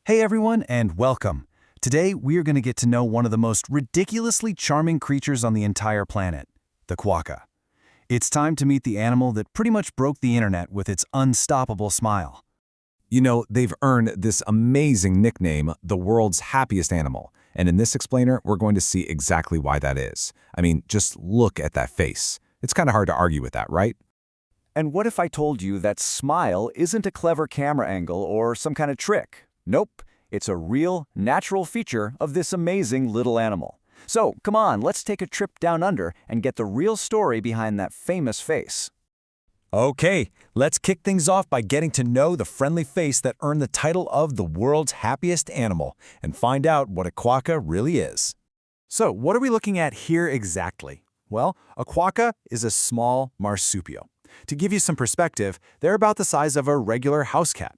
Hey everyone, and welcome. Today, we are going to get to know one of the most ridiculously charming creatures on the entire planet, the quokka. It's time to meet the animal that pretty much broke the internet with its unstoppable smile. You know, they've earned this amazing nickname, the world's happiest animal. And in this explainer, we're going to see exactly why that is. I mean, just look at that face. It's kind of hard to argue with that, right? And what if I told you that smile isn't a clever camera angle or some kind of trick? Nope, it's a real, natural feature of this amazing little animal. So, come on, let's take a trip down under and get the real story behind that famous face. Okay, let's kick things off by getting to know the friendly face that earned the title of the world's happiest animal and find out what a quokka really is. So, what are we looking at here exactly? Well, a quokka is a small marsupial. To give you some perspective, they're about the size of a regular house cat.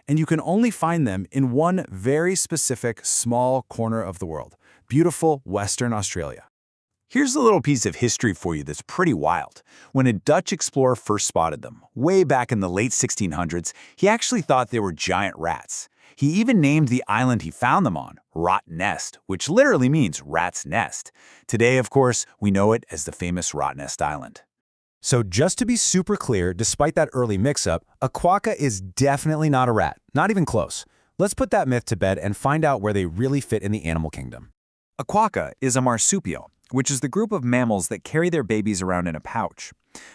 And you can only find them in one very specific small corner of the world, beautiful Western Australia. Here's a little piece of history for you that's pretty wild. When a Dutch explorer first spotted them, way back in the late 1600s, he actually thought they were giant rats. He even named the island he found them on, Rot Nest, which literally means rat's nest. Today, of course, we know it as the famous Rot Nest Island. So just to be super clear, despite that early mix-up, a quokka is definitely not a rat, not even close. Let's put that myth to bed and find out where they really fit in the animal kingdom. A quokka is a marsupial, which is the group of mammals that carry their babies around in a pouch.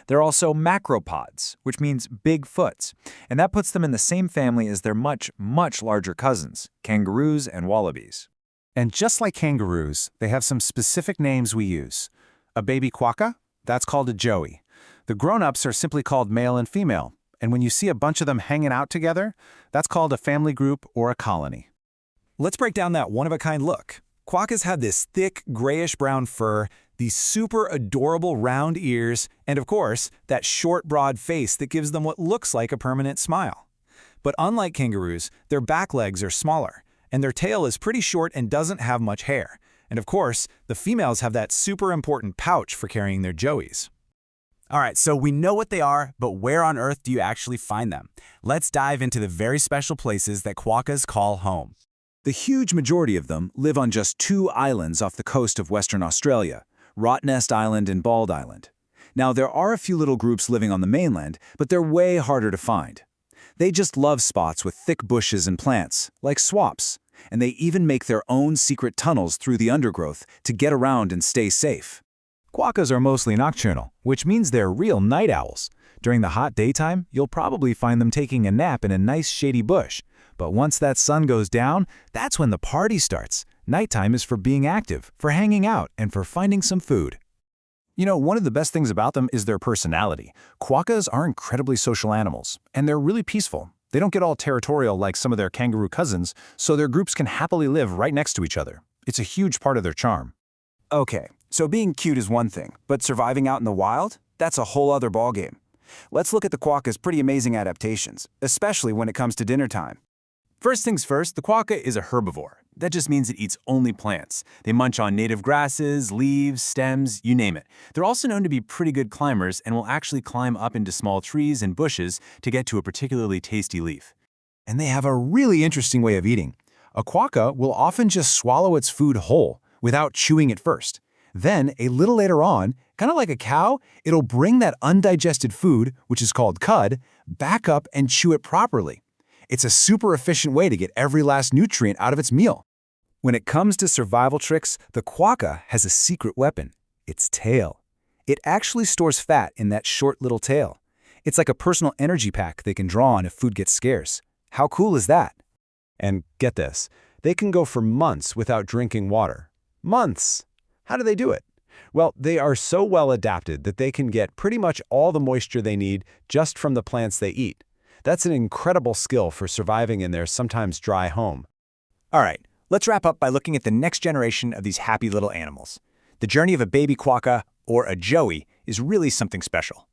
They're also macropods, which means big foots, and that puts them in the same family as their much, much larger cousins, kangaroos and wallabies. And just like kangaroos, they have some specific names we use. A baby quokka? That's called a joey. The grown-ups are simply called male and female, and when you see a bunch of them hanging out together, that's called a family group or a colony. Let's break down that one-of-a-kind look. Quokkas have this thick, grayish-brown fur, these super adorable round ears, and of course, that short, broad face that gives them what looks like a permanent smile. But unlike kangaroos, their back legs are smaller, and their tail is pretty short and doesn't have much hair. And of course, the females have that super important pouch for carrying their joeys. All right, so we know what they are, but where on earth do you actually find them? Let's dive into the very special places that quokkas call home. The huge majority of them live on just two islands off the coast of Western Australia, Rot Nest Island and Bald Island. Now, there are a few little groups living on the mainland, but they're way harder to find. They just love spots with thick bushes and plants, like swamps, and they even make their own secret tunnels through the undergrowth to get around and stay safe. Quokkas are mostly nocturnal, which means they're real night owls. During the hot daytime, you'll probably find them taking a nap in a nice shady bush. But once that sun goes down, that's when the party starts. Nighttime is for being active, for hanging out, and for finding some food. You know, one of the best things about them is their personality. Quokkas are incredibly social animals, and they're really peaceful. They don't get all territorial like some of their kangaroo cousins, so their groups can happily live right next to each other. It's a huge part of their charm. Okay, so being cute is one thing, but surviving out in the wild? That's a whole other ballgame. Let's look at the quokka's pretty amazing adaptations, especially when it comes to dinner time. First things first, the quokka is a herbivore. That just means it eats only plants. They munch on native grasses, leaves, stems, you name it. They're also known to be pretty good climbers and will actually climb up into small trees and bushes to get to a particularly tasty leaf. And they have a really interesting way of eating. A quokka will often just swallow its food whole, without chewing it first. Then, a little later on, kind of like a cow, it'll bring that undigested food, which is called cud, back up and chew it properly. It's a super efficient way to get every last nutrient out of its meal. When it comes to survival tricks, the quokka has a secret weapon, its tail. It actually stores fat in that short little tail. It's like a personal energy pack they can draw on if food gets scarce. How cool is that? And get this, they can go for months without drinking water. Months! How do they do it? Well, they are so well adapted that they can get pretty much all the moisture they need just from the plants they eat. That's an incredible skill for surviving in their sometimes dry home. All right, let's wrap up by looking at the next generation of these happy little animals. The journey of a baby quokka, or a joey, is really something special.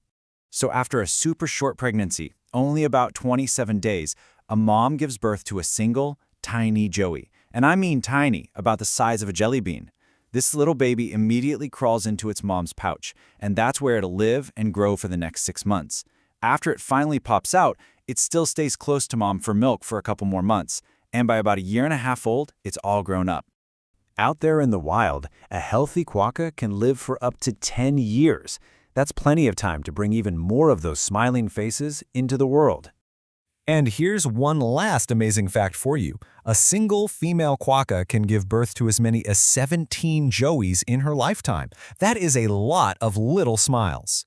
So after a super short pregnancy, only about 27 days, a mom gives birth to a single, tiny joey. And I mean tiny, about the size of a jelly bean. This little baby immediately crawls into its mom's pouch, and that's where it'll live and grow for the next 6 months. After it finally pops out, it still stays close to mom for milk for a couple more months, and by about a year and a half old, it's all grown up. Out there in the wild, a healthy quokka can live for up to 10 years. That's plenty of time to bring even more of those smiling faces into the world. And here's one last amazing fact for you. A single female quokka can give birth to as many as 17 joeys in her lifetime. That is a lot of little smiles.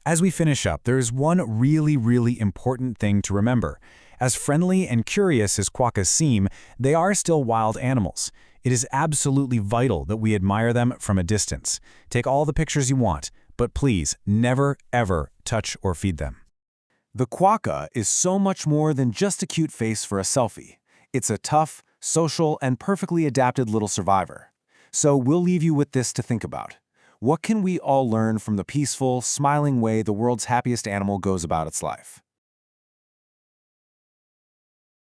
As we finish up, there's one really important thing to remember. As friendly and curious as quokkas seem, they are still wild animals. It is absolutely vital that we admire them from a distance. Take all the pictures you want, but please never, ever touch or feed them. The quokka is so much more than just a cute face for a selfie. It's a tough, social, and perfectly adapted little survivor. So we'll leave you with this to think about. What can we all learn from the peaceful, smiling way the world's happiest animal goes about its life?